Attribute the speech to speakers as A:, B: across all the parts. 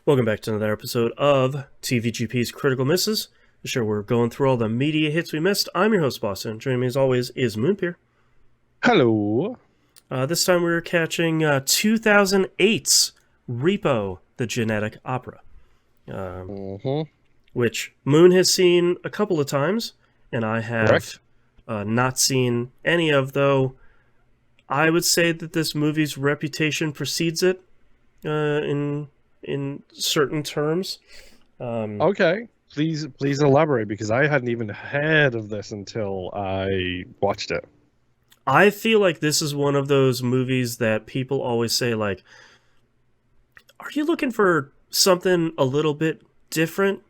A: Welcome back to another episode of TVGP's Critical Misses, the show where we're going through all the media hits we missed. I'm your host, Boston. Joining me as always is Moonpier.
B: Hello.
A: This time we're catching 2008's Repo, the Genetic Opera, which Moon has seen a couple of times, and I have not seen any of, though I would say that this movie's reputation precedes it in certain terms.
B: Okay. Please elaborate, because I hadn't even heard of this until I watched it.
A: I feel like this is one of those movies that people always say, like, are you looking for something a little bit different?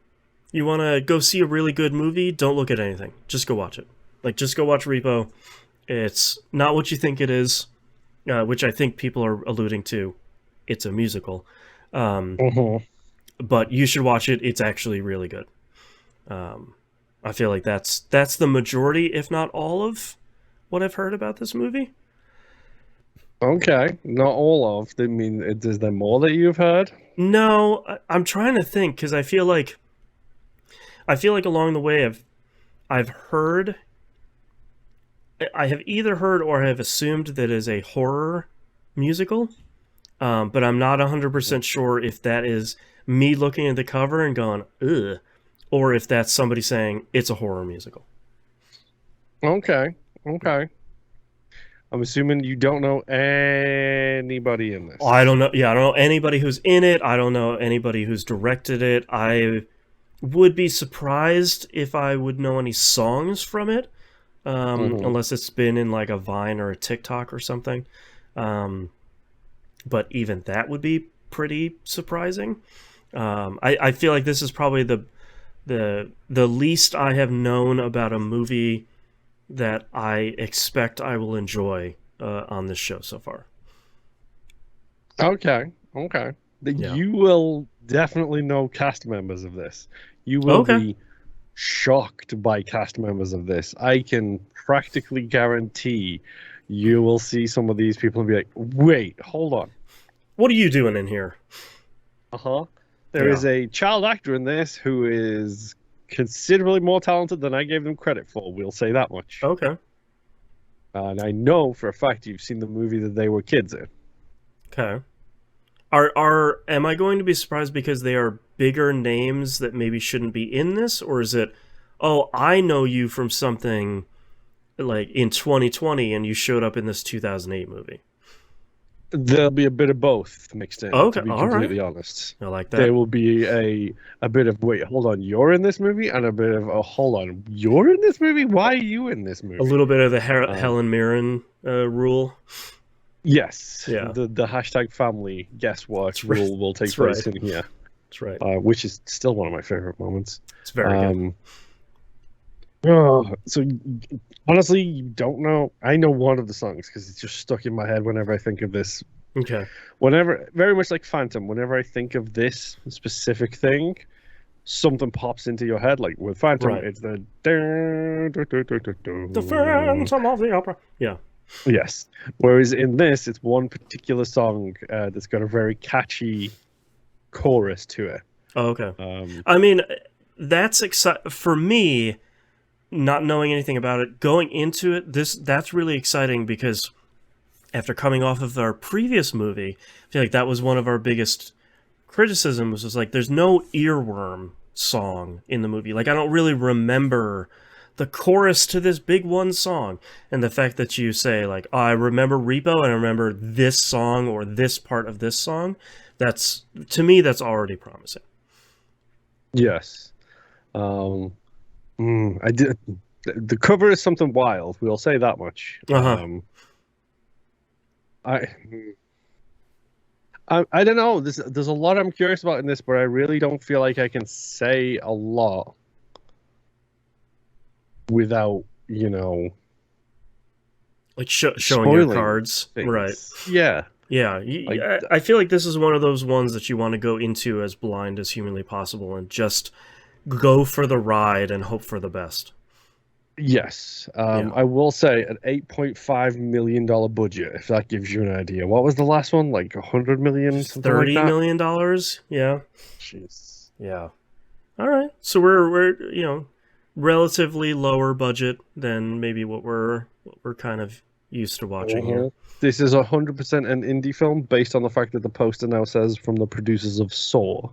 A: You want to go see a really good movie? Don't look at anything. Just go watch it. Like, just go watch Repo. It's not what you think it is, which I think people are alluding to. It's a musical. But you should watch it. It's actually really good. I feel like that's the majority, if not all, of what I've heard about this movie.
B: Okay, not all of. I mean, is there more that you've heard?
A: No, I'm trying to think, because I feel like along the way I've heard. I have either heard or have assumed that it is a horror musical, but I'm not 100% sure if that is me looking at the cover and going, ugh, or if that's somebody saying it's a horror musical.
B: Okay. I'm assuming you don't know anybody in this.
A: I don't know. Yeah, I don't know anybody who's in it. I don't know anybody who's directed it. I would be surprised if I would know any songs from it, unless it's been in like a Vine or a TikTok or something. But even that would be pretty surprising. I feel like this is probably the least I have known about a movie that I expect I will enjoy on this show so far.
B: Okay.
A: Yeah.
B: You will definitely know cast members of this. You will be shocked by cast members of this. I can practically guarantee you will see some of these people and be like, wait, hold on.
A: What are you doing in here?
B: There is a child actor in this who is considerably more talented than I gave them credit for. We'll say that much.
A: Okay.
B: And I know for a fact you've seen the movie that they were kids in.
A: Okay. Am I going to be surprised because they are bigger names that maybe shouldn't be in this? Or is it, oh, I know you from something like in 2020 and you showed up in this 2008 movie?
B: There'll be a bit of both mixed in,
A: okay,
B: to be completely honest.
A: I like that.
B: There will be a bit of, wait, hold on, you're in this movie? And a bit of, oh, hold on, you're in this movie? Why are you in this movie?
A: A little bit of the Helen Mirren rule.
B: Yes.
A: Yeah.
B: The hashtag family guess what rule will take place in here.
A: That's right.
B: Which is still one of my favorite moments.
A: It's very good.
B: So honestly, you don't know. I know one of the songs because it's just stuck in my head whenever I think of this.
A: Okay.
B: Very much like Phantom, whenever I think of this specific thing, something pops into your head. Like with Phantom, it's the
A: Phantom of the Opera. Yeah.
B: Yes. Whereas in this, it's one particular song that's got a very catchy chorus to it.
A: Oh, okay. I mean, that's exciting for me. Not knowing anything about it, going into it, that's really exciting because after coming off of our previous movie, I feel like that was one of our biggest criticisms, was like there's no earworm song in the movie. Like I don't really remember the chorus to this big one song, and the fact that you say like, oh, I remember Repo and I remember this song or this part of this song, that's, to me, that's already promising.
B: Yes. I did. The cover is something wild. We'll say that much. I don't know. There's a lot I'm curious about in this, but I really don't feel like I can say a lot without,
A: like showing your cards,
B: things.
A: Right?
B: Yeah.
A: Yeah, I feel like this is one of those ones that you want to go into as blind as humanly possible and just go for the ride and hope for the best.
B: Yes.
A: Yeah.
B: I will say an $8.5 million budget, if that gives you an idea. What was the last one? Like 100 million, something like
A: $30
B: that?
A: million. Yeah.
B: Jeez.
A: Yeah. All right. So we're relatively lower budget than maybe what we're kind of used to watching here.
B: Mhm. This is 100% an indie film based on the fact that the poster now says from the producers of Saw,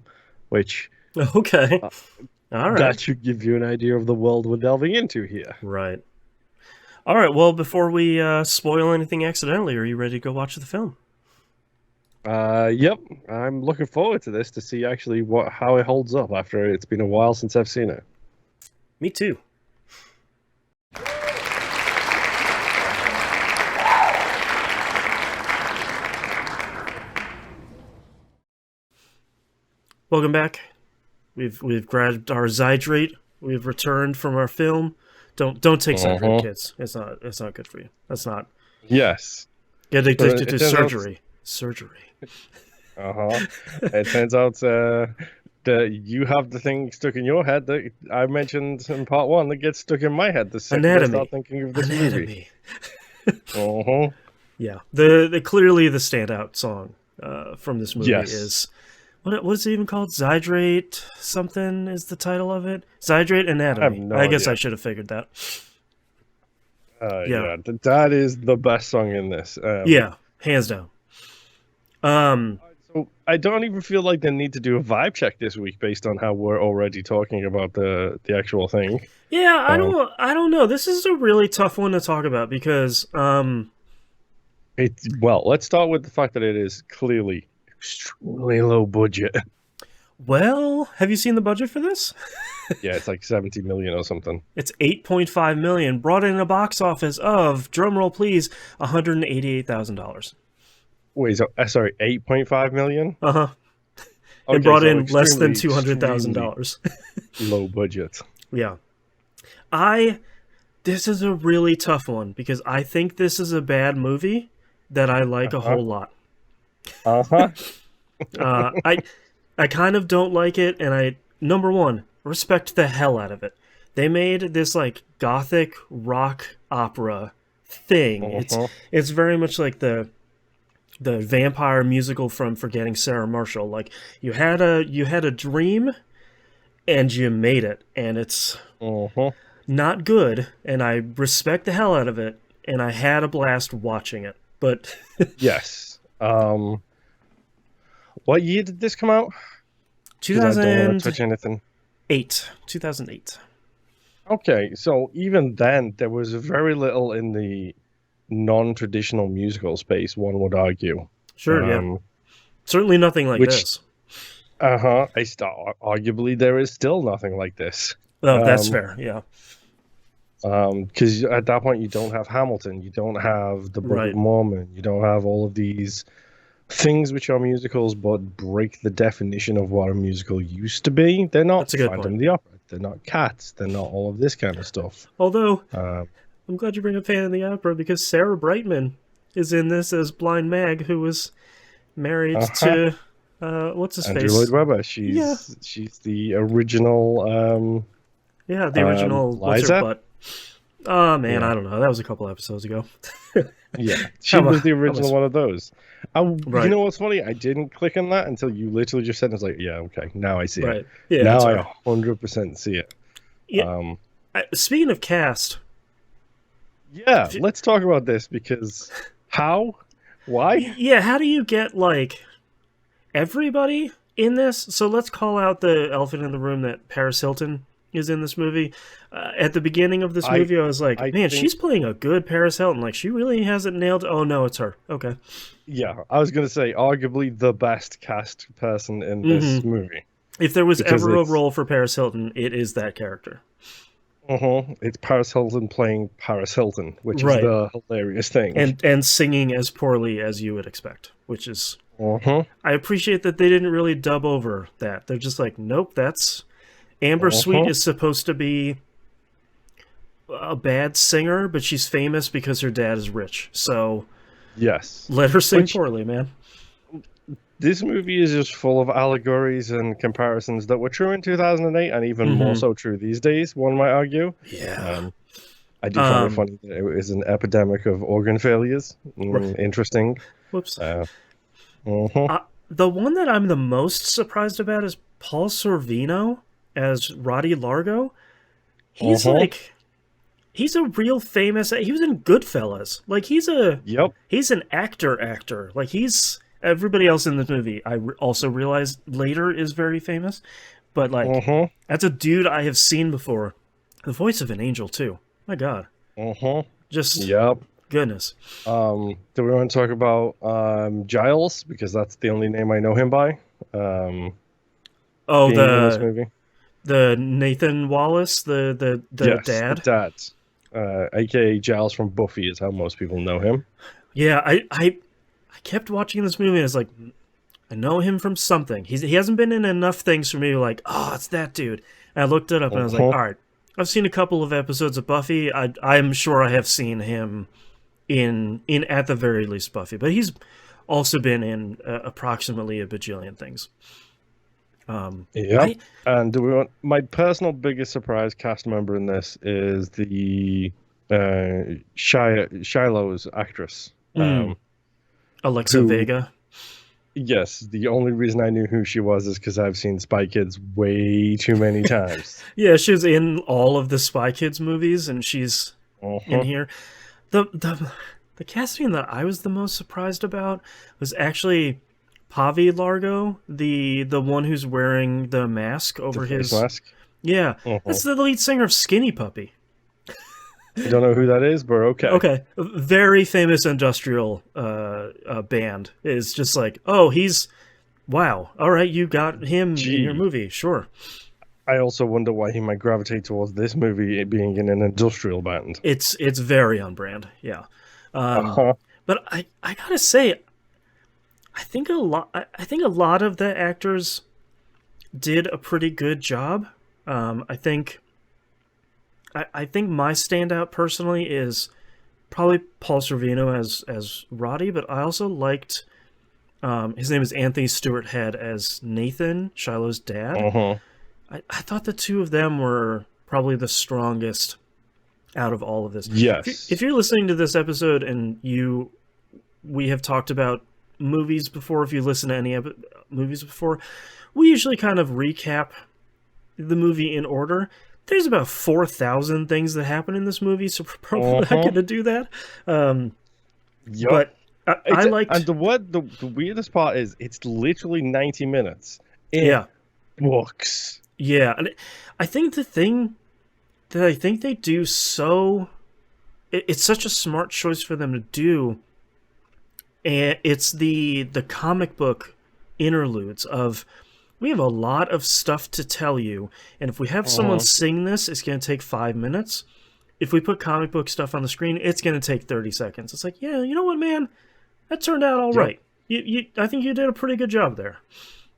B: which
A: Okay.
B: uh,
A: All right.
B: that should give you an idea of the world we're delving into here.
A: Right. All right. Well, before we spoil anything accidentally, are you ready to go watch the film?
B: Yep. I'm looking forward to this to see actually how it holds up after it's been a while since I've seen it.
A: Me too. Welcome back. We've grabbed our Zydrate. We've returned from our film. Don't take Zydrate,
B: Uh-huh.
A: kids. It's not good for you. That's not.
B: Yes.
A: Get addicted
B: It
A: to
B: turns out.
A: surgery. Surgery.
B: Uh-huh. It turns out that you have the thing stuck in your head that I mentioned in part one that gets stuck in my head the second I start
A: Anatomy.
B: thinking of this movie.
A: Anatomy.
B: Uh-huh.
A: Yeah. The clearly the standout song from this movie
B: Yes.
A: is what is it even called? Zydrate something is the title of it. Zydrate
B: I have
A: Anatomy.
B: no
A: I guess I
B: idea.
A: should have figured that. Yeah.
B: Yeah, that is the best song in this.
A: Yeah. Hands down. Um.
B: So I don't even feel like they need to do a vibe check this week based on how we're already talking about the actual thing.
A: Yeah. I
B: Um,
A: don't. I don't know. This is a really tough one to talk about because
B: let's start with the fact that it is clearly extremely low budget.
A: Well, have you seen the budget for this?
B: Yeah, it's like 70 million or something.
A: It's 8.5 million, brought in a box office of, drumroll please, $188,000.
B: Wait, so sorry, 8.5 million?
A: Uh-huh. And
B: Okay,
A: brought
B: so
A: in less than
B: extremely
A: $200,000.
B: low budget.
A: Yeah. This is a really tough one because I think this is a bad movie that I like a
B: Uh-huh.
A: whole lot.
B: Uh-huh.
A: I kind of don't like it, and number one, respect the hell out of it. They made this like gothic rock opera thing.
B: Uh-huh.
A: It's very much like the vampire musical from Forgetting Sarah Marshall. Like you had a dream and you made it, and it's
B: Uh-huh.
A: not good, and I respect the hell out of it, and I had a blast watching it. But
B: Yes. What year did this come out? Because I don't want to touch
A: 2008.
B: anything.
A: 2008.
B: Okay, so even then, there was very little in the non-traditional musical space, one would argue.
A: Sure, yeah. Certainly nothing like
B: Which,
A: this.
B: arguably, there is still nothing like this.
A: Oh, that's fair, yeah.
B: Because at that point, you don't have Hamilton, you don't have the Book
A: Right.
B: of Mormon, you don't have all of these things which are musicals but break the definition of what a musical used to be. They're not
A: That's a good
B: Phantom
A: point.
B: of the Opera, they're not Cats, they're not all of this kind of stuff.
A: Although,
B: Um,
A: I'm glad you bring up Phantom of the Opera because Sarah Brightman is in this as Blind Mag, who was married
B: Uh-huh.
A: to, what's his
B: Andrew
A: face?
B: Lloyd Webber.
A: Yeah.
B: She's the original.
A: Yeah, the original, what's her
B: Liza?
A: butt? Oh, man,
B: Yeah.
A: I don't know. That was a couple episodes ago.
B: Yeah, she
A: How
B: was
A: mu-
B: the
A: how
B: original
A: much-
B: one of those. You
A: Right.
B: know what's funny? I didn't click on that until you literally just said it. I was like, yeah, okay, now I see
A: Right.
B: it.
A: Yeah,
B: Now
A: that's
B: I
A: right.
B: 100% see it.
A: Yeah. Speaking of cast,
B: Yeah, let's talk about this because how? Why?
A: yeah, how do you get, like, everybody in this? So let's call out the elephant in the room that Paris Hilton is in this movie. At the beginning of this movie, I was like,
B: I
A: man,
B: think-
A: she's playing a good Paris Hilton. Like, she really has it nailed. Oh, no, it's her. Okay.
B: Yeah, I was going to say arguably the best cast person in this movie.
A: If there was
B: Because
A: ever a
B: it's-
A: role for Paris Hilton, it is that character.
B: It's Paris Hilton playing Paris Hilton, which
A: Right.
B: is the hilarious thing.
A: And singing as poorly as you would expect, which is...
B: Uh-huh.
A: I appreciate that they didn't really dub over that. They're just like, nope, that's... Amber Sweet is supposed to be a bad singer, but she's famous because her dad is rich. So
B: Yes.
A: let her sing
B: Which-
A: poorly, man.
B: This movie is just full of allegories and comparisons that were true in 2008 and even more so true these days, one might argue.
A: Yeah.
B: I do find it
A: Um,
B: funny that it is an epidemic of organ failures. Interesting.
A: whoops.
B: Uh, mhm,
A: The one that I'm the most surprised about is Paul Sorvino as Roddy Largo. He's
B: mhm.
A: like he's a real famous. He was in Goodfellas. Like
B: Yep.
A: he's an actor. Like he's everybody else in this movie. Also realized later is very famous, but like
B: Mhm,
A: that's a dude I have seen before. The voice of an angel too. My God,
B: mhm.
A: just
B: Yep.
A: goodness.
B: Do we want to talk about Giles, because that's the only name I know him by? Um,
A: Oh,
B: being in this movie.
A: the Nathan Wallace, the
B: Yes, the
A: dad.
B: dad, aka Giles from Buffy, is how most people know him.
A: Yeah, I kept watching this movie and I was like, I know him from something. He hasn't been in enough things for me to like, oh, it's that dude. And I looked it up and I was like,
B: Mhm.
A: all right, I've seen a couple of episodes of Buffy. I'm sure I have seen him in at the very least Buffy, but he's also been in approximately a bajillion things.
B: Yep.
A: I
B: And do we want my personal biggest surprise cast member in this is the Shiloh's actress.
A: mm, Alexa
B: Who,
A: Vega.
B: yes, the only reason I knew who she was is because I've seen Spy Kids way too many times.
A: Yeah, she was in all of the Spy Kids movies, and she's in
B: Uh-huh.
A: here. The casting that I was the most surprised about was actually Pavi Largo, the one who's wearing the mask
B: The
A: over
B: face
A: his.
B: mask.
A: Yeah,
B: Uh-huh.
A: that's the lead singer of Skinny Puppy.
B: I don't know who that is, but okay.
A: Okay, a very famous industrial band. Is just like, oh, he's wow. All right, you got him in your
B: Gee,
A: movie, sure.
B: I also wonder why he might gravitate towards this movie, it being in an industrial band.
A: It's very on brand, yeah. Um,
B: Uh-huh.
A: but I gotta say, I think a lot of the actors did a pretty good job. I think I think my standout personally is probably Paul Sorvino as Roddy, but I also liked his name is Anthony Stewart Head as Nathan Shiloh's dad.
B: Uh-huh.
A: I thought the two of them were probably the strongest out of all of this. If
B: Yes.
A: you're listening to this episode and we have talked about movies before, if you listen to any movies before, we usually kind of recap the movie in order. There's about 4,000 things that happen in this movie, so we're probably not
B: Uh-huh.
A: going to do that. Um,
B: Yup.
A: but I
B: And
A: liked,
B: the weirdest part is it's literally 90 minutes in
A: yeah,
B: books.
A: yeah. And I think the thing that I think they do so, it's such a smart choice for them to do, and it's the comic book interludes of we have a lot of stuff to tell you, and if we have someone
B: Uh-huh.
A: sing this, it's going to take 5 minutes. If we put comic book stuff on the screen, it's going to take 30 seconds. It's like, yeah, you know what, man? That turned out all
B: Yep.
A: right. I think you did a pretty good job there.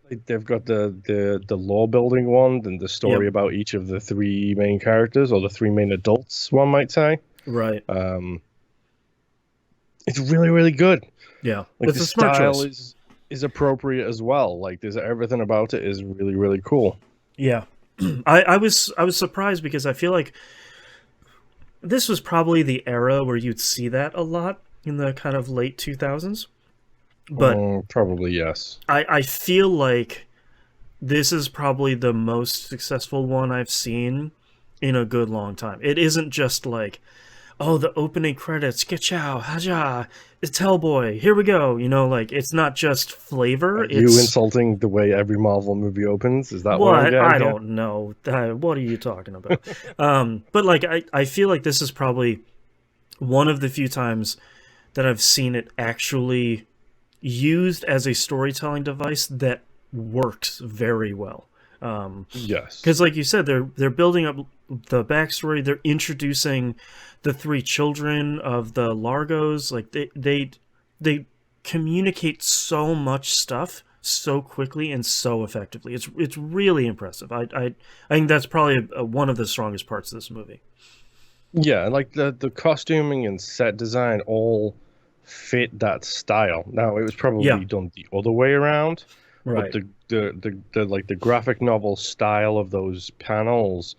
B: Like, they've got the lore building one and the story
A: Yep.
B: about each of the three main characters, or the three main adults, one might say.
A: Right.
B: Um, it's really, really good.
A: Yeah.
B: Like,
A: It's
B: the
A: a smart
B: style
A: choice.
B: is appropriate as well. Like, there's everything about it is really, really cool.
A: Yeah. I was surprised because I feel like this was probably the era where you'd see that a lot in the kind of late 2000s. But
B: Probably yes.
A: I feel like this is probably the most successful one I've seen in a good long time. It isn't just like, oh, the opening credits, ka-chow, haja, it's Hellboy, here we go. You know, like, it's not just flavor,
B: Are you
A: it's
B: insulting the way every Marvel movie opens? Is that what I'm
A: what?
B: getting
A: I
B: here?
A: don't know. What are you talking about? But, like, I feel like this is probably one of the few times that I've seen it actually used as a storytelling device that works very well.
B: Yes.
A: Because, like you said, they're building up the backstory. They're introducing the three children of the Largos. Like they communicate so much stuff so quickly and so effectively. It's really impressive. I think that's probably one of the strongest parts of this movie.
B: Yeah, and like the costuming and set design all fit that style. Now, it was
A: Yeah,
B: probably done the other way around, but
A: right.
B: the like the graphic novel style of those panels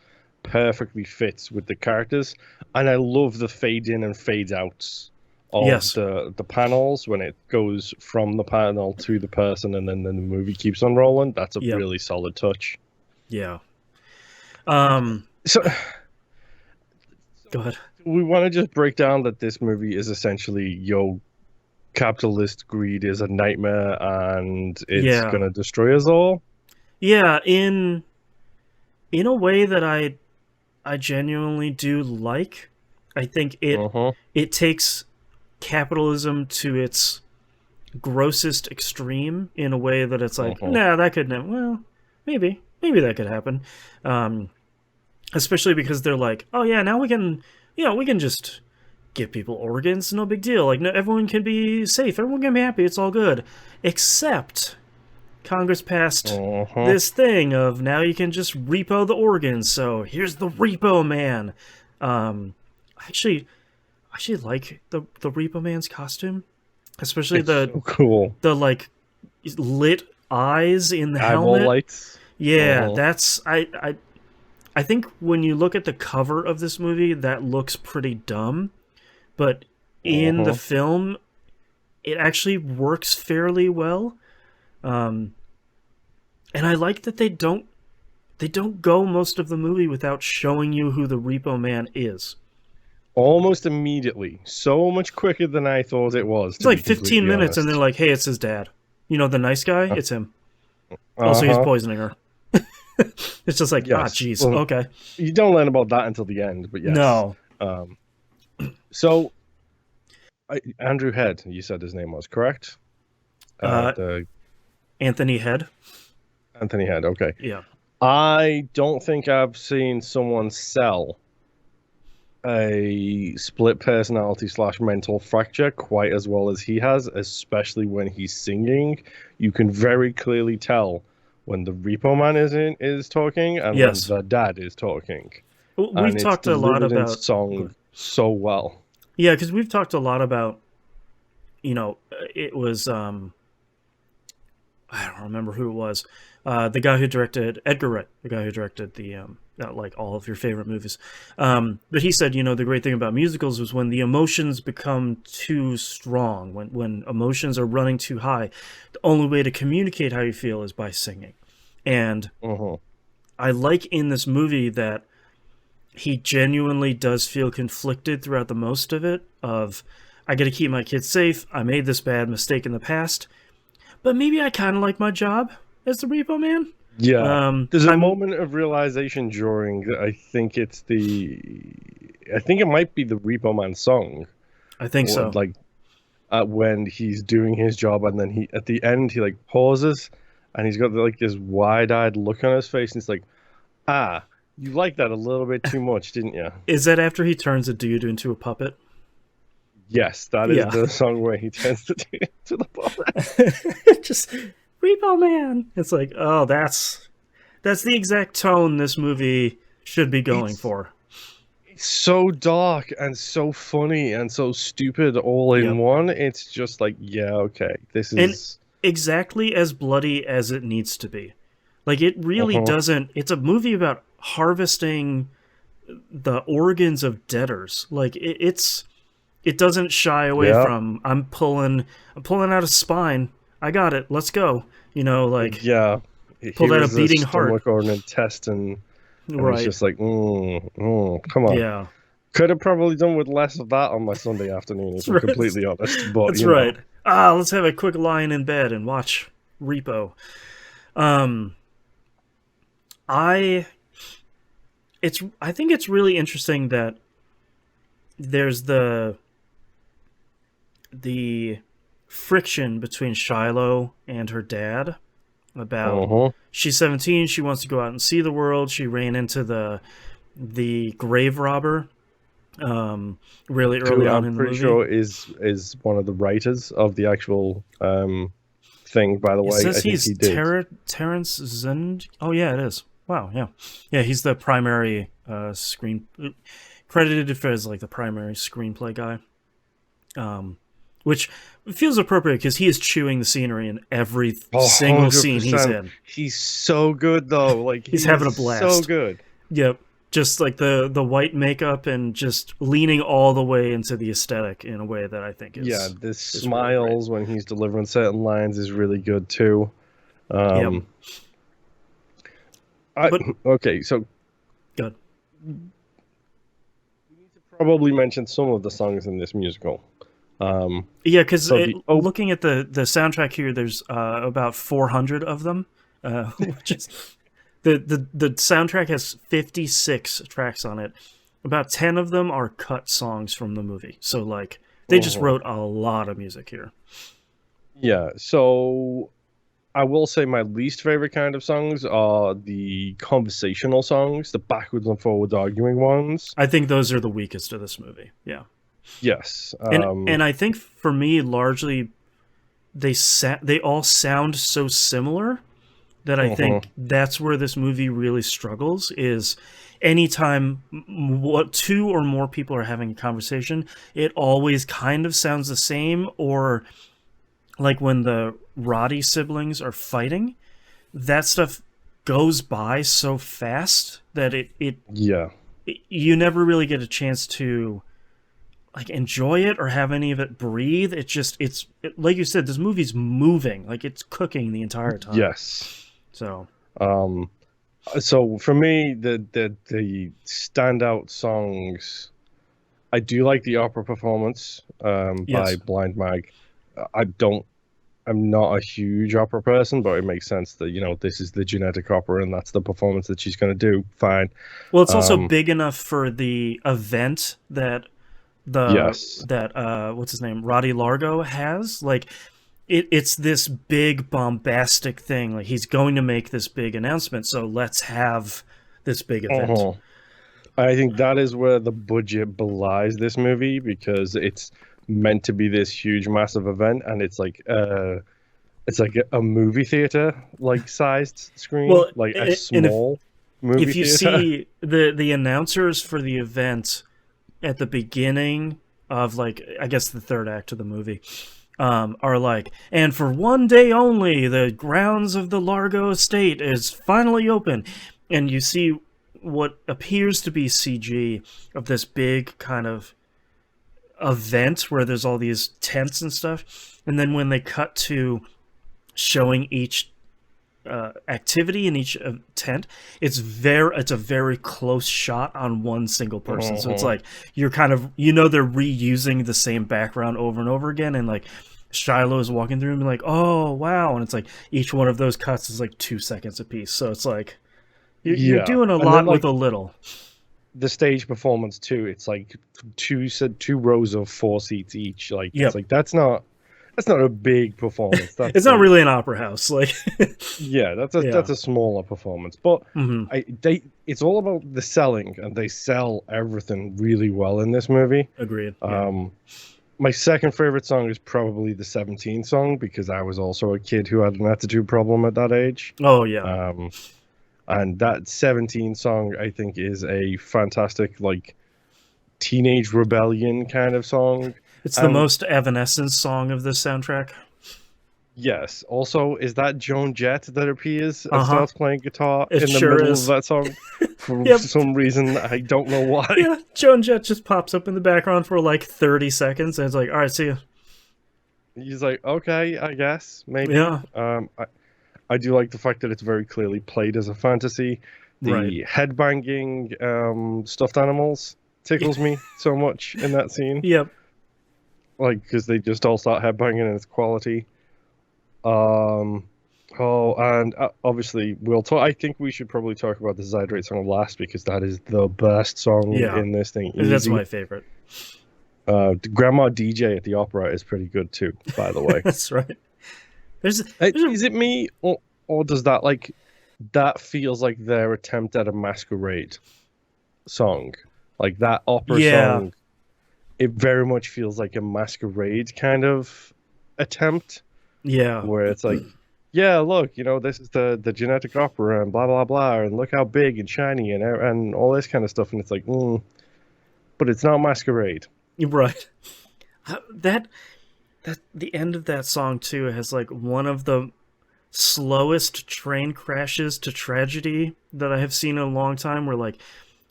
B: perfectly fits with the characters, and I love the fade in and fade outs of
A: Yes.
B: the panels when it goes from the panel to the person, and then the movie keeps on rolling. That's a
A: Yep.
B: really solid touch.
A: Yeah.
B: So
A: Go ahead.
B: we want to just break down that this movie is essentially capitalist greed is a nightmare and it's
A: Yeah.
B: gonna destroy us all.
A: Yeah, in a way that I genuinely do like. I think it takes capitalism to its grossest extreme in a way that it's like, nah, that could never. Well, maybe that could happen. Especially because they're like, oh yeah, now we can, we can just give people organs, no big deal. Like, no, everyone can be safe, everyone can be happy, it's all good, except Congress passed this thing of now you can just repo the organs. So here's the Repo Man. Actually like the Repo Man's costume, especially
B: It's so cool.
A: the like lit eyes in the
B: eyeball
A: helmet.
B: Lights.
A: Yeah, that's I think when you look at the cover of this movie, that looks pretty dumb, but in the film, it actually works fairly well. And I like that they don't go most of the movie without showing you who the Repo Man is.
B: Almost immediately, so much quicker than I thought it was.
A: It's like 15 minutes, and they're like, "Hey, it's his dad. You know, the nice guy. It's him. Also, he's poisoning her." It's just like, jeez, well, okay.
B: You don't learn about that until the end, but yes.
A: No.
B: So, Andrew Head, you said his name was, correct?
A: Anthony Head.
B: Anthony Head, okay.
A: Yeah.
B: I don't think I've seen someone sell a split personality / mental fracture quite as well as he has, especially when he's singing. You can very clearly tell when the Repo Man is talking and when the dad is talking.
A: We've talked a lot about
B: song so well.
A: Yeah, because we've talked a lot about, it was I don't remember who it was, the guy who directed Edgar Wright, the guy who directed the like all of your favorite movies. But he said, the great thing about musicals was when the emotions become too strong, when emotions are running too high, the only way to communicate how you feel is by singing. And I like in this movie that he genuinely does feel conflicted throughout the most of it, of, I gotta keep my kids safe, I made this bad mistake in the past, but maybe I kind of like my job as the Repo Man.
B: Yeah, there's a moment of realization during. I think it might be the Repo Man song.
A: I think so.
B: Like when he's doing his job, and then at the end he like pauses, and he's got like this wide-eyed look on his face, and it's like, you liked that a little bit too much, didn't you?
A: Is that after he turns a dude into a puppet?
B: Yes, that is the song where he turns the dude into the puppet.
A: Just Repo Man. It's like, oh, that's the exact tone this movie should be going for.
B: It's so dark and so funny and so stupid all in one. It's just like, yeah, okay, this is...
A: And exactly as bloody as it needs to be. Like, it really doesn't... It's a movie about harvesting the organs of debtors. Like, it doesn't shy away from, I'm pulling out a spine. I got it. Let's go. Like, pulled out a beating heart
B: or an intestine. And it's just like, come on.
A: Yeah.
B: Could have probably done with less of that on my Sunday afternoon, if I'm completely honest. But
A: that's right. Let's have a quick line in bed and watch Repo. I think it's really interesting that there's the friction between Shiloh and her dad about she's 17, she wants to go out and see the world, she ran into the grave robber really early on in the movie.
B: I'm pretty sure is one of the writers of the actual thing, by the way.
A: It says he's Terrence Zend. Oh yeah, it is. Wow, yeah, he's the primary credited as like the primary screenplay guy. Which feels appropriate because he is chewing the scenery in every single 100%. Scene he's in.
B: He's so good though. Like
A: he's having a blast.
B: So good.
A: Yep. just like the white makeup and just leaning all the way into the aesthetic in a way that I think
B: Yeah, the
A: is really great.
B: smiles when he's delivering certain lines is really good too.
A: Yep.
B: Um, I
A: But
B: okay, so
A: good.
B: we need to probably mention some of the songs in this musical. Um,
A: Yeah, because
B: so the oh,
A: looking at the soundtrack here, there's about 400 of them, which is the soundtrack has 56 tracks on it. About 10 of them are cut songs from the movie. So like they just
B: mhm.
A: wrote a lot of music here.
B: Yeah, so I will say my least favorite kind of songs are the conversational songs, the backwards and forwards arguing ones.
A: I think those are the weakest of this movie. Yeah.
B: Yes.
A: And I think for me largely they all sound so similar that I
B: Mhm.
A: think that's where this movie really struggles is anytime what two or more people are having a conversation, it always kind of sounds the same or like when the Roddy siblings are fighting, that stuff goes by so fast that
B: Yeah.
A: you never really get a chance to like enjoy it or have any of it breathe. It just like you said, this movie's moving, like it's cooking the entire time.
B: Yes.
A: So
B: Um, so for me, the standout songs, I do like the opera performance by
A: yes,
B: Blind Mag. I don't, I'm not a huge opera person, but it makes sense that, this is the genetic opera and that's the performance that she's going to do. Fine.
A: well, it's also
B: Um,
A: big enough for the event that the
B: yes.
A: that what's his name, Roddy Largo has. Like it's this big bombastic thing. Like he's going to make this big announcement, so let's have this big event.
B: Uh-huh. I think that is where the budget belies this movie because it's meant to be this huge, massive event, and it's like a movie theater like sized screen,
A: Well,
B: like a
A: and
B: small movie
A: if you
B: theater.
A: see the announcers for the event at the beginning of like I guess the third act of the movie are like, and for one day only, the grounds of the Largo estate is finally open, and you see what appears to be CG of this big kind of event where there's all these tents and stuff, and then when they cut to showing each activity in each tent, it's a very close shot on one single person. So it's
B: Uh-huh.
A: like you're kind of they're reusing the same background over and over again, and like Shiloh is walking through and be like, oh wow, and it's like each one of those cuts is like 2 seconds apiece. So it's like you're
B: Yeah,
A: doing a
B: and then
A: lot with
B: like
A: a little.
B: the stage performance too. It's like two rows of four seats each. Like it's
A: Yep,
B: like that's not a big performance.
A: it's
B: That's
A: not
B: like
A: really an opera house, like
B: yeah,
A: yeah.
B: that's a smaller performance. But
A: Hmm.
B: it's all about the selling, and they sell everything really well in this movie.
A: Agreed. Yeah.
B: Um, my second favorite song is probably the 17 song because I was also a kid who had an attitude problem at that age.
A: Oh yeah.
B: Um, and that 17 song I think is a fantastic like teenage rebellion kind of song.
A: It's the
B: And
A: most Evanescence song of this soundtrack.
B: yes, also is that Joan Jett that appears and
A: Uh huh.
B: starts playing guitar
A: It
B: in the
A: sure
B: middle of
A: is.
B: that song for
A: Yep.
B: some reason I don't know why.
A: Yeah. Joan Jett just pops up in the background for like 30 seconds, and it's like, all right, see ya.
B: He's like, okay, I guess maybe.
A: Yeah.
B: I do like the fact that it's very clearly played as a fantasy.
A: Right.
B: The headbanging stuffed animals tickles me so much in that scene,
A: Yep.
B: like because they just all start headbanging and it's quality. Um, oh, and obviously we'll talk. I think we should probably talk about the Zydrate song last because that is the best song
A: Yeah.
B: in this thing.
A: That's
B: Easy.
A: my favorite.
B: Grandma DJ at the opera is pretty good too, by the way.
A: That's right. There's a
B: Is it me or does that like that feels like their attempt at a masquerade song? Like that opera
A: yeah.
B: song, it very much feels like a masquerade kind of attempt
A: Yeah.
B: where it's like, yeah, look, this is the genetic opera and blah blah blah, and look how big and shiny and all this kind of stuff, and it's like, but it's not masquerade.
A: You're right. That the end of that song too has like one of the slowest train crashes to tragedy that I have seen in a long time. Where like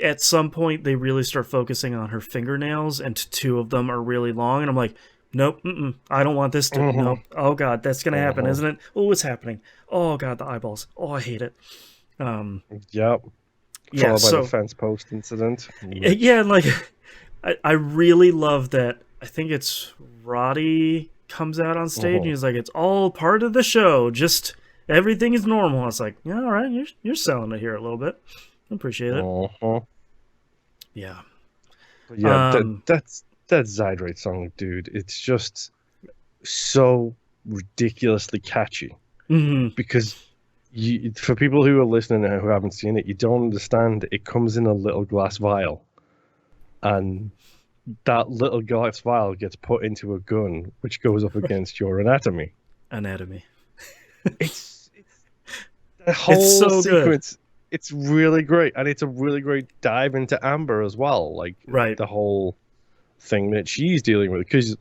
A: at some point they really start focusing on her fingernails, and two of them are really long, and I'm like, nope, I don't want this to.
B: Uh-huh.
A: Nope. Oh god, that's gonna happen,
B: Uh-huh.
A: isn't it? Oh, what's happening? Oh god, the eyeballs. Oh, I hate it. Um,
B: Yep.
A: yeah.
B: Followed by the
A: So
B: fence post incident,
A: yeah,
B: which.
A: and like, I really love that. I think it's Roddy comes out on stage and
B: Uh-huh.
A: he's like, it's all part of the show. Just everything is normal. I was like, yeah, all right, you're selling it here a little bit. I appreciate it.
B: Uh-huh.
A: Yeah.
B: But yeah,
A: Um.
B: that Zydrate song, dude, it's just so ridiculously catchy.
A: Mhm.
B: Because for people who are listening and who haven't seen it, you don't understand. It comes in a little glass vial, and that little glass vial gets put into a gun, which goes up against your anatomy.
A: Anatomy.
B: It's the
A: It's
B: whole
A: so good.
B: sequence. It's really great, and it's a really great dive into Amber as well. Like
A: Right.
B: the whole thing that she's dealing with, because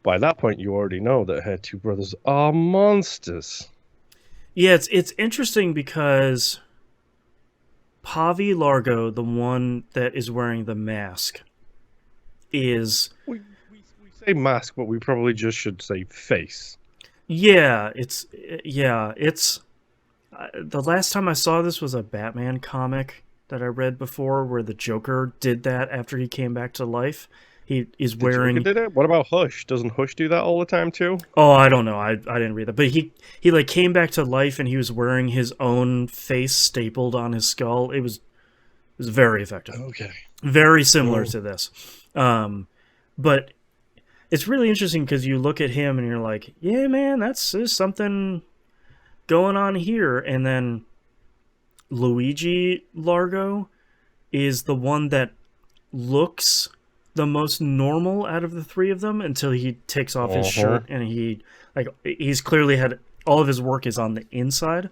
B: by that point you already know that her two brothers are monsters.
A: Yeah, it's interesting because Pavi Largo, the one that is wearing the mask, is
B: We say mask, but we probably just should say face.
A: yeah, it's the last time I saw this was a Batman comic that I read before where the Joker did that after he came back to life. He is
B: The Joker
A: wearing
B: did it. What about Hush? Doesn't Hush do that all the time too?
A: oh, I don't know. I didn't read that. But he like came back to life and he was wearing his own face stapled on his skull. It was very effective.
B: Okay.
A: Very similar
B: Mm.
A: to this. But it's really interesting because you look at him and you're like, yeah, man, there's something going on here. And then Luigi Largo is the one that looks the most normal out of the three of them until he takes off his
B: Uh-huh.
A: shirt and he's clearly had all of his work is on the inside.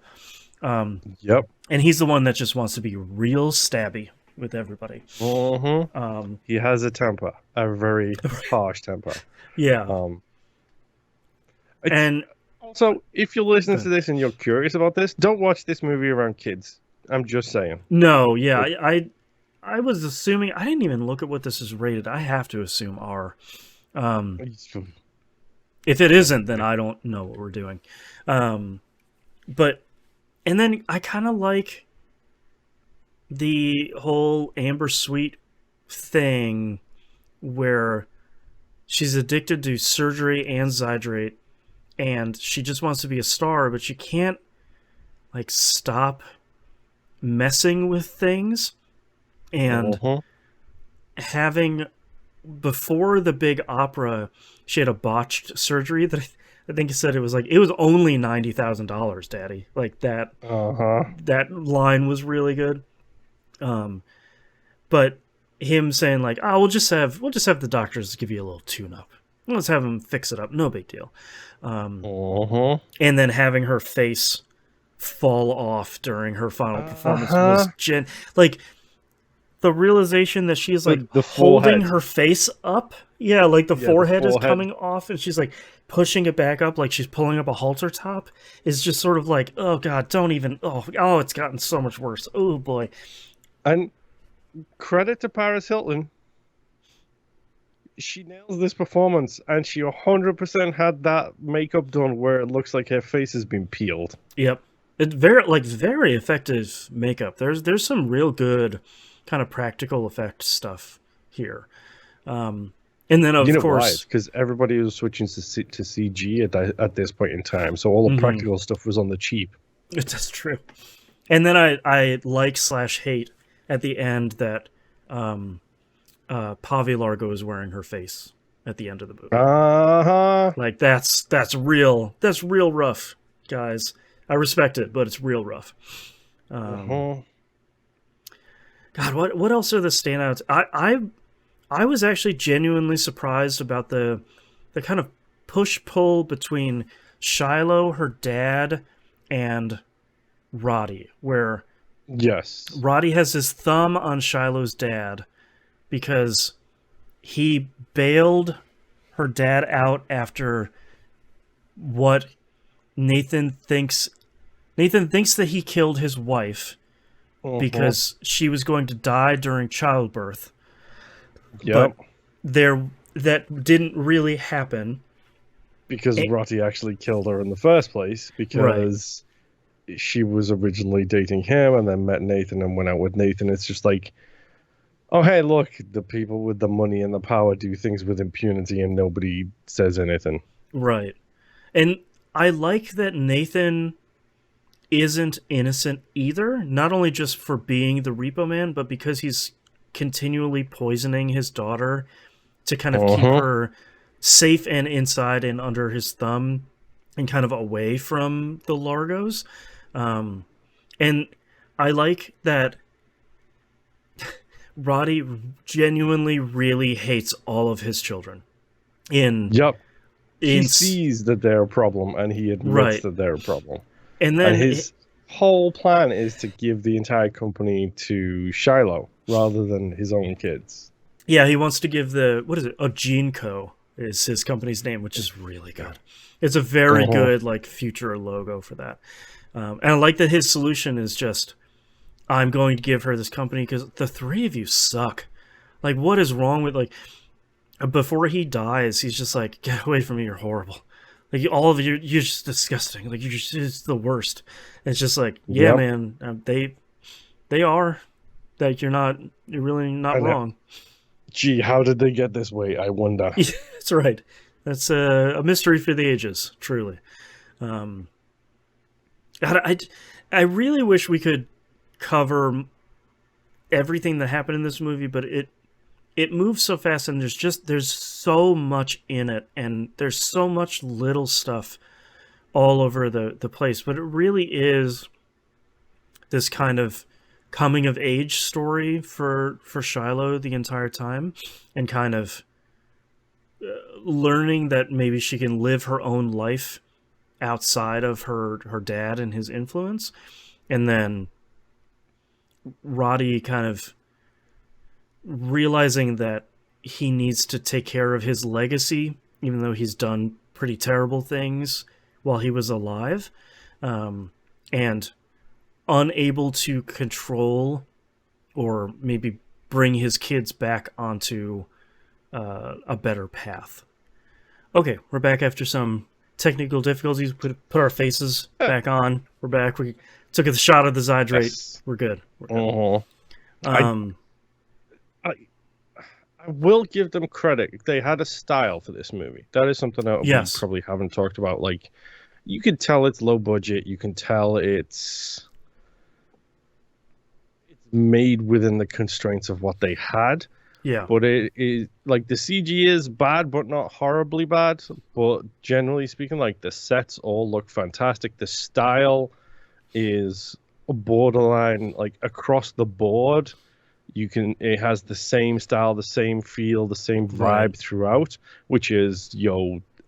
B: Yep.
A: And he's the one that just wants to be real stabby with everybody.
B: Uh-huh. He has a temper, a very harsh temper.
A: Yeah.
B: Um, it's
A: And
B: also, if you're listening
A: good.
B: to this and you're curious about this, don't watch this movie around kids. I'm just saying.
A: No, yeah,
B: It,
A: I was assuming I didn't even look at what this is rated. I have to assume R. Um,
B: it's,
A: if it isn't, then I don't know what we're doing. Um, but and then I kind of like the whole Amber Sweet thing where she's addicted to surgery and Zydrate, and she just wants to be a star, but she can't like stop messing with things and
B: uh-huh.
A: having before the big opera, she had a botched surgery that I think he said it was only $90,000, Daddy. Like
B: Uh-huh.
A: that line was really good. But him saying like, "Oh, we'll just have the doctors give you a little tune up. Let's have them fix it up. No big deal."
B: Uh-huh.
A: And then having her face fall off during her final performance was
B: Uh-huh.
A: like the realization that she's like
B: The
A: holding
B: forehead.
A: her face up. Yeah, like the
B: Yeah, the
A: forehead is
B: forehead.
A: coming off and she's like pushing it back up like she's pulling up a halter top is just sort of like, oh god, don't even oh it's gotten so much worse. Oh boy.
B: And credit to Paris Hilton. She nails this performance, and she 100% had that makeup done where it looks like her face has been peeled.
A: Yep. It's very effective makeup. There's some real good kind of practical effect stuff here. And then
B: You
A: of
B: know why? It's
A: course,
B: because everybody was switching to CG at this point in time, so all the
A: mhm,
B: practical stuff was on the cheap.
A: that's true. And then I like slash hate at the end that Pavi Largo is wearing her face at the end of the movie.
B: Uh-huh.
A: Like that's real rough, guys. I respect it, but it's real rough.
B: Uh-huh.
A: God, what else are the standouts? I was actually genuinely surprised about the kind of push pull between Shiloh, her dad, and Roddy, where
B: Yes.
A: Roddy has his thumb on Shiloh's dad because he bailed her dad out after what Nathan thinks Nathan thinks that he killed his wife
B: Uh-huh.
A: because she was going to die during childbirth, but
B: Yep.
A: there that didn't really happen.
B: Because
A: Eh,
B: Roddy actually killed her in the first place
A: right,
B: because she was originally dating him and then met Nathan and went out with Nathan. It's just like, oh, hey, look, the people with the money and the power do things with impunity and nobody says anything.
A: right. And I like that Nathan isn't innocent either, not only just for being the Repo Man, but because he's continually poisoning his daughter to kind of keep
B: Uh-huh.
A: her safe and inside and under his thumb and kind of away from the Largos. Um, and I like that Roddy genuinely really hates all of his children. In
B: Yep. He
A: in
B: sees that they're a problem and he admits
A: right,
B: that they're a problem.
A: and
B: And
A: then
B: his whole plan is to give the entire company to Shiloh rather than his own kids.
A: yeah, he wants to give the what is it? Ojinko is his company's name, which is really good. It's a very
B: Uh-huh.
A: good like future logo for that. And I like that his solution is just I'm going to give her this company because the three of you suck. Like, what is wrong with like before he dies? He's just like, get away from me. You're horrible. Like all of you, you're just disgusting. Like you're just it's the worst. And it's just like, yeah,
B: Yep.
A: man, they are. Like you're really not
B: And
A: wrong.
B: gee, how did they get this way? I wonder.
A: Yeah, that's right. That's a mystery for the ages, truly. Um, I really wish we could cover everything that happened in this movie, but it moves so fast, and there's so much in it, and there's so much little stuff all over the place. But it really is this kind of coming of age story for Shiloh the entire time, and kind of learning that maybe she can live her own life outside of her dad and his influence, and then Roddy kind of realizing that he needs to take care of his legacy, even though he's done pretty terrible things while he was alive, and unable to control or maybe bring his kids back onto a better path. Okay, we're back after some technical difficulties. Put our faces back on. We're back. We took a shot of the Zydrate.
B: Yes.
A: We're good. We're good.
B: Uh-huh. I,
A: Um,
B: I I will give them credit. They had a style for this movie. That is something that we
A: yes.
B: probably haven't talked about. Like, you can tell it's low budget. You can tell it's made within the constraints of what they had.
A: Yeah.
B: But it is like the CG is bad, but not horribly bad. But generally speaking, like the sets all look fantastic. The style is borderline, like across the board. It has the same style, the same feel, the same
A: Right.
B: vibe throughout, which is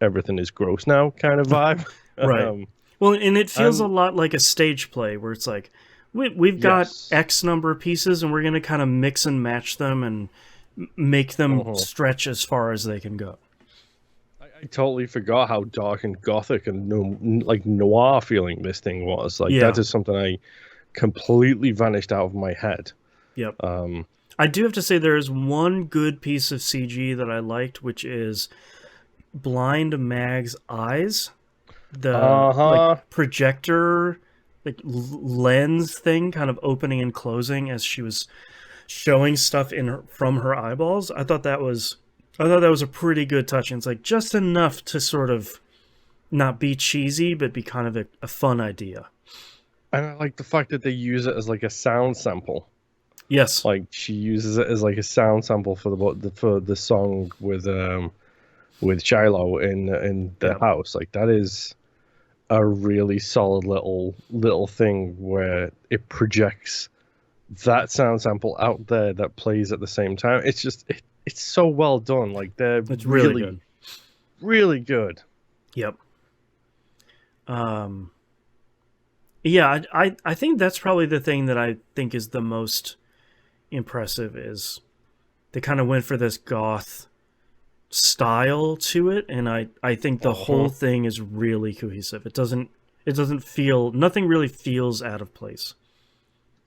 B: everything is gross now kind of vibe.
A: Right.
B: um,
A: Well, and it feels a
B: and
A: lot like a stage play where it's like we've got
B: yes,
A: X number of pieces and we're going to kind of mix and match them and make them
B: uh
A: stretch as far as they can go.
B: I totally forgot how dark and gothic and like noir feeling this thing was. Like that
A: Yeah.
B: is something I completely vanished out of my head.
A: Yep.
B: Um,
A: I do have to say there is one good piece of CG that I liked, which is Blind Mag's eyes. The like
B: uh-huh.
A: projector like lens thing kind of opening and closing as she was showing stuff from her eyeballs. I thought that was a pretty good touch. And it's like just enough to sort of not be cheesy, but be kind of a fun idea.
B: And I like the fact that they use it as like a sound sample.
A: Yes.
B: Like she uses it as like a sound sample for the song with Shiloh in the
A: Yeah.
B: house. Like that is a really solid little thing where it projects that sound sample out there that plays at the same time. It's so well done. Like they're
A: It's really
B: really
A: good.
B: really good.
A: Yep. Um, yeah, I think that's probably the thing that I think is the most impressive is they kind of went for this goth style to it, and I think the
B: Uh-huh.
A: whole thing is really cohesive. It doesn't feel nothing really feels out of place.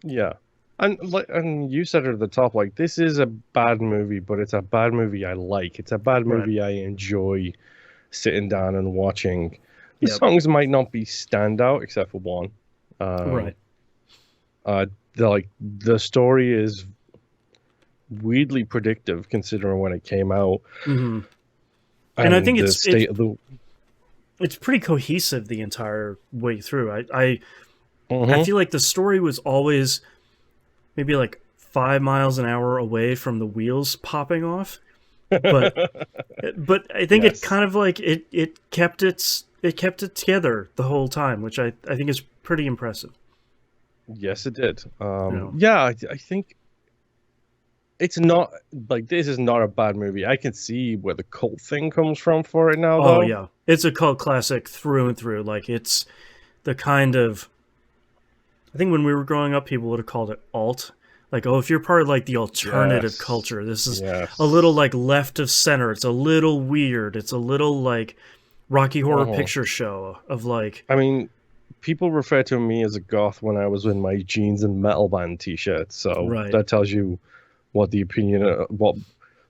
B: Yeah. And you said it at the top, like this is a bad movie, but it's a bad movie I like. It's a bad
A: Right.
B: movie I enjoy sitting down and watching. The
A: Yep.
B: songs might not be standout except for one. Um,
A: Right.
B: the story is weirdly predictive considering when it came out
A: Hmm. And I
B: and
A: think
B: the
A: it's
B: state of the.
A: it's pretty cohesive the entire way through. I
B: Mhm.
A: feel like the story was always maybe like 5 miles an hour away from the wheels popping off, but I think it
B: Yes.
A: kind of like it kept it together the whole time, which I think is pretty impressive.
B: Yes, it did.
A: You know.
B: Yeah, I think it's not like this is not a bad movie. I can see where the cult thing comes from for it now,
A: Oh
B: though.
A: yeah, it's a cult classic through and through. Like it's the kind of I think when we were growing up, people would have called it alt. Like, oh, if you're part of like the alternative
B: Yes.
A: culture, this is a little
B: Yes.
A: like left of center. It's a little weird. It's a little like Rocky Horror
B: Uh-huh.
A: Picture Show of like,
B: I mean, people refer to me as a goth when I was in my jeans and metal band t-shirt, so
A: right,
B: that tells you what the opinion, what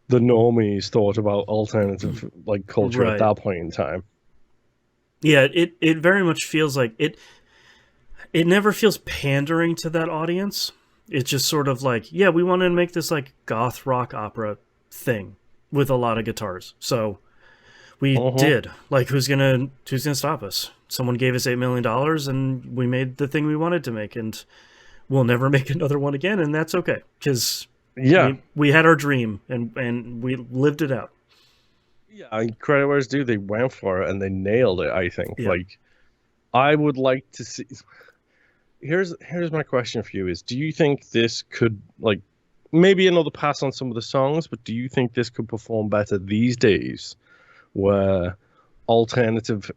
B: the normies thought about alternative like culture at
A: right.
B: that point in time.
A: Yeah, it very much feels like it never feels pandering to that audience. It's just sort of like, yeah, we wanted to make this like goth rock opera thing with a lot of guitars. So we
B: Uh-huh.
A: did. Like who's gonna stop us? Someone gave us $8 million and we made the thing we wanted to make, and we'll never make another one again, and that's okay because
B: Yeah.
A: we had our dream and we lived it out.
B: Yeah, I mean, credit where it's due, they went for it and they nailed it, I think.
A: Yeah.
B: Like I would like to see here's my question for you is do you think this could like maybe another pass on some of the songs, but do you think this could perform better these days where alternative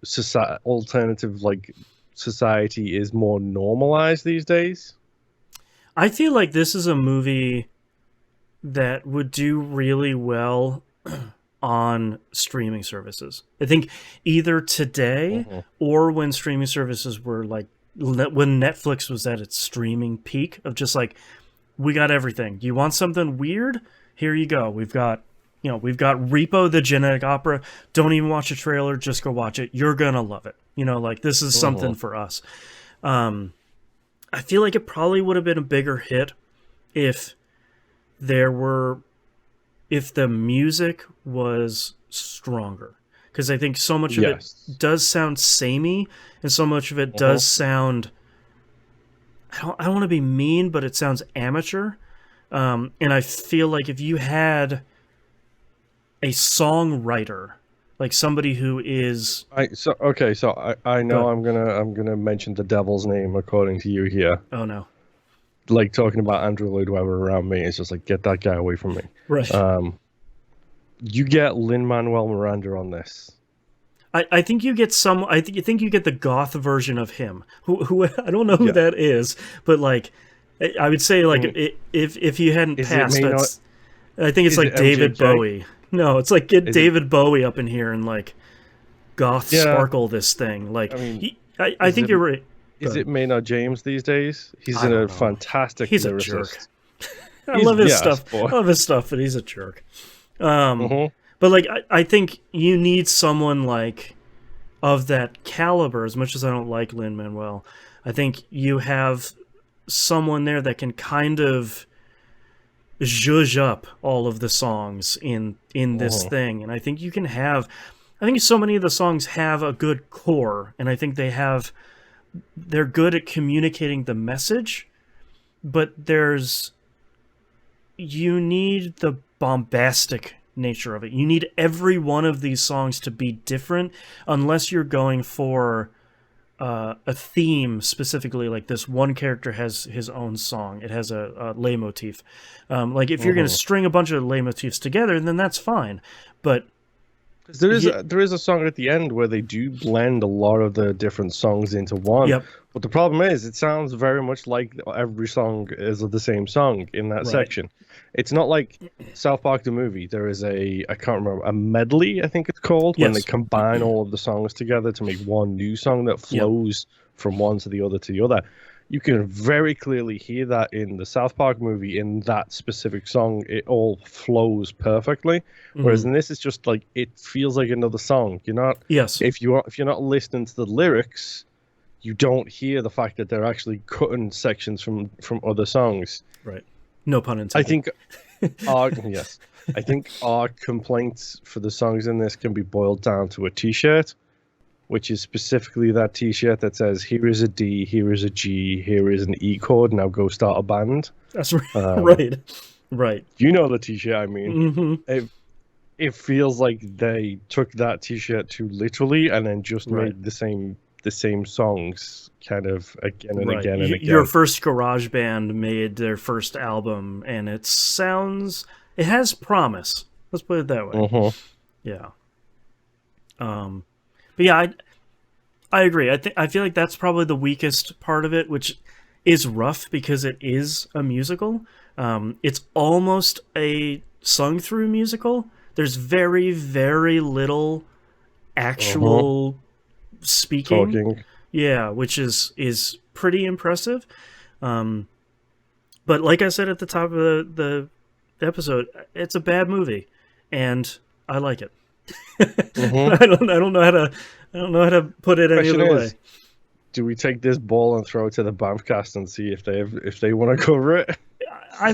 B: like society is more normalized these days?
A: I feel like this is a movie that would do really well on streaming services. I think either today
B: Mhm.
A: or when streaming services were like when Netflix was at its streaming peak of just like we got everything. You want something weird? Here you go. We've got Repo the Genetic Opera. Don't even watch a trailer, just go watch it. You're going to love it. Like this is something
B: Mhm.
A: for us. Um I feel like it probably would have been a bigger hit if there were if the music was stronger, because I think so much of it
B: Yes.
A: does sound samey and so much of it
B: Mhm.
A: does sound I don't want to be mean, but it sounds amateur. And I feel like if you had a songwriter, like somebody who is
B: I know
A: good.
B: I'm gonna mention the devil's name according to you here.
A: Oh no.
B: Like talking about Andrew Lloyd Webber around me, it's just like get that guy away from me.
A: Right.
B: Um, you get Lin Manuel Miranda on this.
A: I think you get you think you get the goth version of him who I don't know who
B: Yeah.
A: that is, but like I would say like
B: Mm,
A: if you hadn't
B: Is it
A: passed
B: may not?
A: that's I think it's
B: Is it
A: like David
B: MJK?
A: Bowie. No, it's like get
B: Is it?
A: David Bowie up in here and like goth
B: Yeah.
A: sparkle this thing. Like
B: I mean,
A: I
B: is
A: think
B: it?
A: you're right.
B: Is it
A: Good.
B: Maynard James these days? He's
A: I
B: a
A: don't know.
B: fantastic
A: He's a jerk.
B: lyricist.
A: I love his
B: Yes,
A: stuff.
B: boy.
A: I love his stuff, but he's a jerk. Um,
B: Hmm.
A: but like I think you need someone like of that caliber. As much as I don't like Lin Manuel, I think you have someone there that can kind of zhuzh up all of the songs in this
B: Hmm.
A: thing, and I think you can have. I think so many of the songs have a good core, and I think they're good at communicating the message, but you need the bombastic nature of it. You need every one of these songs to be different, unless you're going for a theme specifically. Like this one character has his own song; it has a leitmotif. Like if you're going to
B: Hmm.
A: string a bunch of leitmotifs together, then that's fine. But
B: Because there is
A: y-
B: there is a song at the end where they do blend a lot of the different songs into one.
A: yep,
B: But the problem is, it sounds very much like every song is the same song in that
A: right,
B: section. It's not like South Park the movie. There is I can't remember, a medley, I think it's called, when they
A: yes,
B: combine all of the songs together to make one new song that
A: yep,
B: flows from one to the other to the other. You can very clearly hear that in the South Park movie. In that specific song, it all flows perfectly. Whereas in this, it's just like it feels like another song. You're not
A: Yes.
B: if you're not listening to the lyrics, you don't hear the fact that they're actually cutting sections from other songs.
A: Right. No pun
B: I
A: intended.
B: think yes, I think our complaints for the songs in this can be boiled down to a T-shirt, which is specifically that T-shirt that says, "Here is a D, here is a G, here is an E chord. Now go start a band."
A: That's right. Right. Right.
B: You know the T-shirt I mean.
A: Mm-hmm.
B: It feels like they took that T-shirt too literally and then just
A: Right.
B: made the same songs kind of again and
A: Right.
B: again and again.
A: Your first garage band made their first album, and it has promise. Let's put it that way.
B: Uh-huh.
A: Yeah. But yeah, I agree. I feel like that's probably the weakest part of it, which is rough because it is a musical. It's almost a sung through musical. There's very, very little actual speaking.
B: Talking.
A: Yeah, which is pretty impressive. But like I said at the top of the episode, it's a bad movie, and I like it. I don't know how to put it any other way.
B: Do we take this ball and throw it to the Bamfcast and see if they want to cover it?
A: I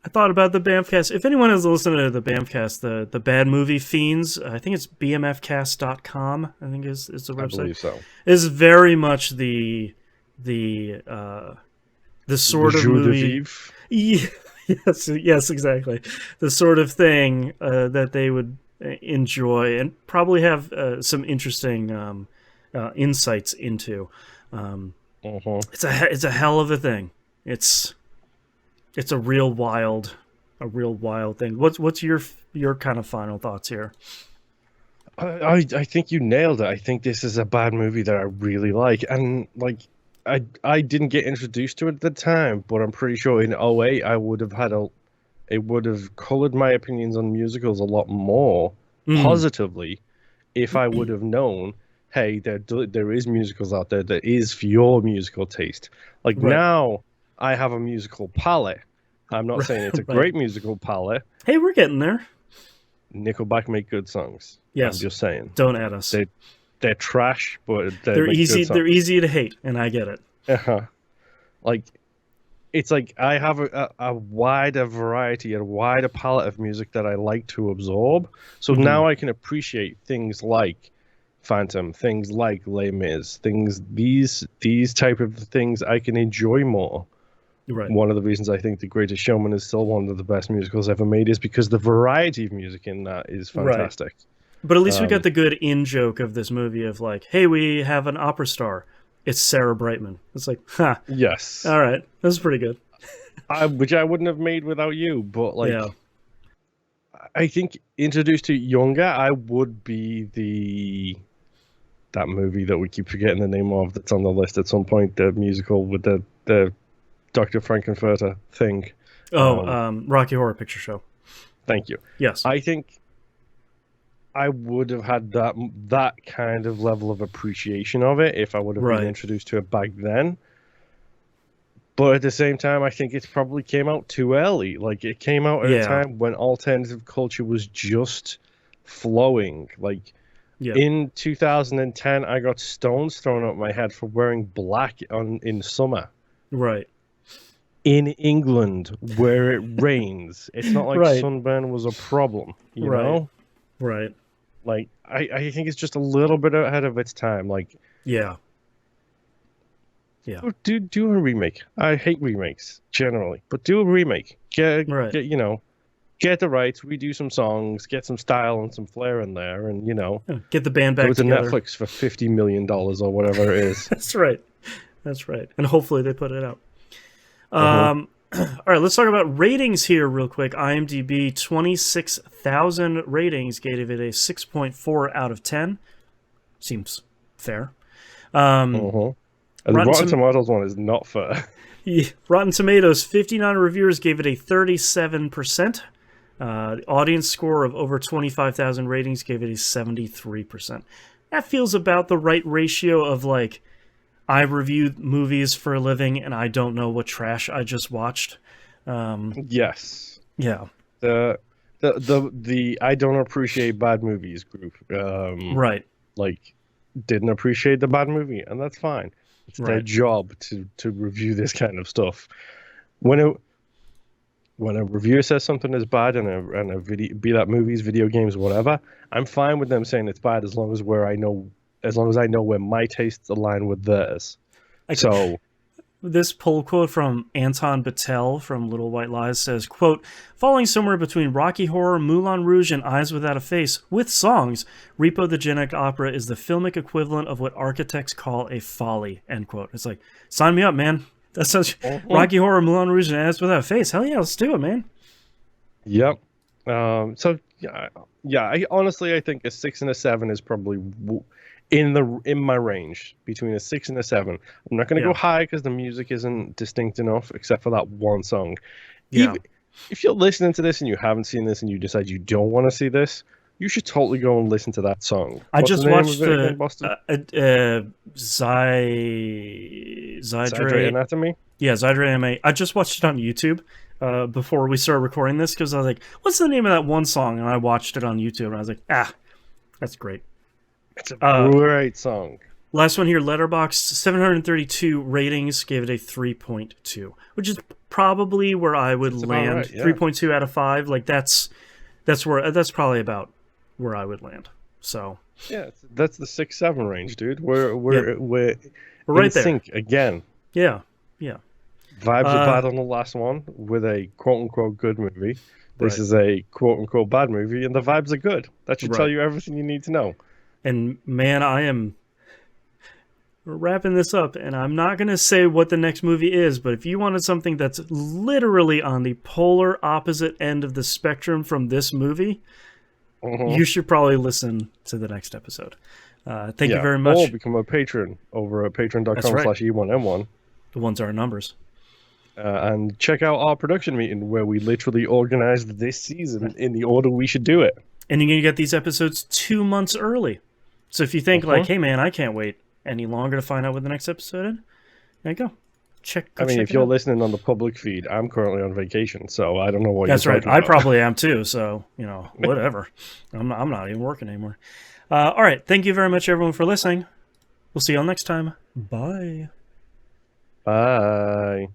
A: thought about the Bamfcast. If anyone is listening to the Bamfcast, the Bad Movie Fiends, I think it's bmfcast.com, I think is the website.
B: I believe so.
A: Is very much the sort of movie. Yeah, yes, exactly. The sort of thing that they would enjoy and probably have some interesting insights into. It's a hell of a thing. It's a real wild thing. What's your kind of final thoughts here?
B: I think you nailed it. I think this is a bad movie that I really like, and like I didn't get introduced to it at the time, but I'm pretty sure in '08 it would have colored my opinions on musicals a lot more positively if I would have known, hey, there is musicals out there that is for your musical taste. Like now, I have a musical palette. I'm not saying it's a great musical palette.
A: Hey, we're getting there.
B: Nickelback make good songs.
A: Yes,
B: I'm just saying.
A: Don't add us.
B: They're trash, but
A: they're easy. They're easy to hate, and I get it.
B: Like, it's like I have a wider variety, a wider palette of music that I like to absorb. So now I can appreciate things like Phantom, things like Les Mis, these type of things I can enjoy more.
A: Right.
B: One of the reasons I think The Greatest Showman is still one of the best musicals ever made is because the variety of music in that is fantastic.
A: Right. But at least we got the good in-joke of this movie of like, hey, we have an opera star. It's Sarah Brightman. It's like, ha.
B: Yes.
A: All right. This is pretty good.
B: Which I wouldn't have made without you, but like, I think introduced to younger, I would be that movie that we keep forgetting the name of that's on the list at some point, the musical with the Dr. Frankenfurter thing.
A: Rocky Horror Picture Show.
B: Thank you.
A: Yes.
B: I think I would have had that kind of level of appreciation of it if I would have been introduced to it back then. But at the same time, I think it probably came out too early. Like, it came out at a time when alternative culture was just flowing. Like, in 2010, I got stones thrown at my head for wearing black in summer.
A: Right.
B: In England, where it rains. It's not like sunburn was a problem, you know?
A: Right.
B: Like, I think it's just a little bit ahead of its time. Like,
A: yeah.
B: Do a remake. I hate remakes generally, but do a remake. Get the rights, redo some songs, get some style and some flair in there, and
A: get the band back
B: go to
A: together.
B: Netflix for $50 million or whatever it is.
A: That's right, and hopefully they put it out. All right, let's talk about ratings here real quick. IMDb, 26,000 ratings, gave it a 6.4 out of 10. Seems fair.
B: And the Rotten Tomatoes one is not fair.
A: Rotten Tomatoes, 59 reviewers gave it a 37%. Audience score of over 25,000 ratings gave it a 73%. That feels about the right ratio of, like, I review movies for a living, and I don't know what trash I just watched.
B: Yes.
A: Yeah.
B: The I don't appreciate bad movies group.
A: Right.
B: Like, didn't appreciate the bad movie, and that's fine. It's their
A: Right.
B: job to review this kind of stuff. When a reviewer says something is bad in a video, be that movies, video games, whatever, I'm fine with them saying it's bad as long as I know where my tastes align with theirs. So
A: this pull quote from Anton Battelle from Little White Lies says, quote, falling somewhere between Rocky Horror, Moulin Rouge, and Eyes Without a Face, with songs, Repo the Genetic Opera is the filmic equivalent of what architects call a folly, end quote. It's like, sign me up, man. That sounds Rocky Horror, Moulin Rouge, and Eyes Without a Face. Hell yeah, let's do it, man.
B: Yep. So yeah. I think a 6 and a 7 is probably in my range between a 6 and a 7. I'm not going to go high because the music isn't distinct enough, except for that one song.
A: Yeah.
B: If you're listening to this and you haven't seen this and you decide you don't want to see this, you should totally go and listen to that song.
A: I just watched
B: Zydrate Anatomy.
A: Yeah, Zydrate Anatomy. I just watched it on YouTube before we started recording this because I was like, "What's the name of that one song?" And I watched it on YouTube, and I was like, that's great.
B: It's a great song.
A: Last one here, Letterboxd, 732 ratings, gave it a 3.2, which is probably where I would land. Right, yeah. 3.2 out of 5, like that's probably about where I would land. So
B: yeah, that's the 6-7 range, dude. We're
A: right
B: in
A: there.
B: sync again.
A: Yeah.
B: Vibes are bad on the last one with a quote unquote good movie. This is a quote unquote bad movie, and the vibes are good. That should tell you everything you need to know.
A: And man, we're wrapping this up, and I'm not going to say what the next movie is, but if you wanted something that's literally on the polar opposite end of the spectrum from this movie, you should probably listen to the next episode. Thank you very much.
B: Or become a patron over at patreon.com/E1M1.
A: The ones are our numbers.
B: And check out our production meeting where we literally organized this season in the order we should do it.
A: And you're going to get these episodes 2 months early. So if you think like, hey man, I can't wait any longer to find out what the next episode is, there you go.
B: If you're listening on the public feed, I'm currently on vacation, so I don't know what
A: That's
B: you're
A: right.
B: talking about.
A: I probably am too, so, whatever. I'm not even working anymore. All right. Thank you very much, everyone, for listening. We'll see you all next time. Bye.
B: Bye.